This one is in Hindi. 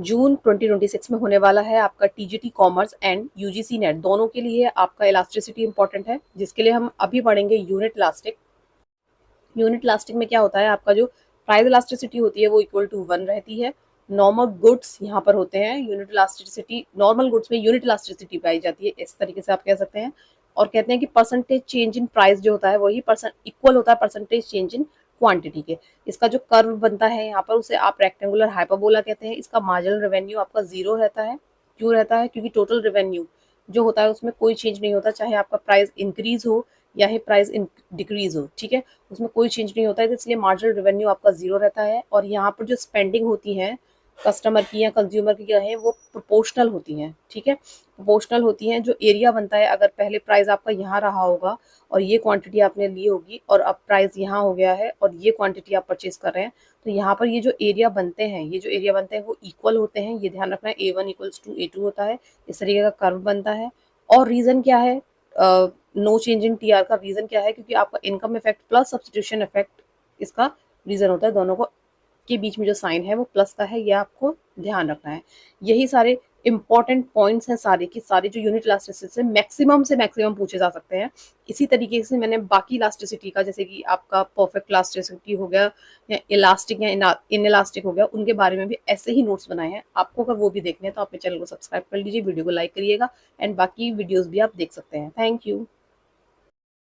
जून 2026 में होने वाला है आपका TGT commerce and UGC net, दोनों के लिए आपका इलास्टिसिटी इंपॉर्टेंट है, जिसके लिए हम अभी पढ़ेंगे यूनिट इलास्टिक। यूनिट इलास्टिक में क्या होता है, आपका जो प्राइस इलास्टिसिटी होती है वो इक्वल टू 1 रहती है। नॉर्मल गुड्स यहाँ पर होते हैं, यूनिट इलास्टिसिटी नॉर्मल गुड्स में यूनिट इलास्टिसिटी पाई जाती है, इस तरीके से आप कह सकते हैं। और कहते हैं कि परसेंटेज चेंज इन प्राइस जो होता है वही इक्वल होता है परसेंटेज चेंज इन क्वांटिटी के। इसका जो कर्व बनता है यहाँ पर उसे आप रेक्टेंगुलर हाइपरबोला कहते हैं। इसका मार्जिनल रेवेन्यू आपका 0 रहता है। क्यों रहता है? क्योंकि टोटल रेवेन्यू जो होता है उसमें कोई चेंज नहीं होता, चाहे आपका प्राइस इंक्रीज हो या ही प्राइस डिक्रीज हो, ठीक है, उसमें कोई चेंज नहीं होता है, तो इसलिए मार्जिनल रेवेन्यू आपका 0 रहता है। और यहाँ पर जो स्पेंडिंग होती है कस्टमर की या कंज्यूमर की क्या है, वो प्रोपोर्शनल होती हैं, ठीक है, प्रोपोर्शनल होती हैं। जो एरिया बनता है, अगर पहले प्राइस आपका यहाँ रहा होगा और ये क्वांटिटी आपने ली होगी और अब प्राइस यहाँ हो गया है और ये क्वांटिटी आप परचेज कर रहे हैं, तो यहाँ पर ये जो एरिया बनते हैं, ये जो एरिया बनते हैं वो इक्वल होते हैं। ये ध्यान रखना है, A1 इक्वल्स टू A2 होता है, इस तरीके का कर्व बनता है। और रीजन क्या है नो चेंज इन टीआर का? रीजन क्या है? क्योंकि आपका income effect plus substitution effect इसका रीजन होता है। दोनों को के बीच में जो साइन है वो प्लस का है, ये आपको ध्यान रखना है। यही सारे इंपॉर्टेंट पॉइंट्स हैं सारे की सारे जो यूनिट इलास्टिसिटी से मैक्सिमम पूछे जा सकते हैं। इसी तरीके से मैंने बाकी इलास्टिसिटी का, जैसे कि आपका परफेक्ट इलास्टिसिटी हो गया या इलास्टिक या इन इलास्टिक हो गया, उनके बारे में भी ऐसे ही नोट्स बनाए हैं। आपको अगर वो भी देखने हैं तो आप मेरे चैनल को सब्सक्राइब कर लीजिए, वीडियो को लाइक करिएगा एंड बाकी वीडियोज भी आप देख सकते हैं। Thank you.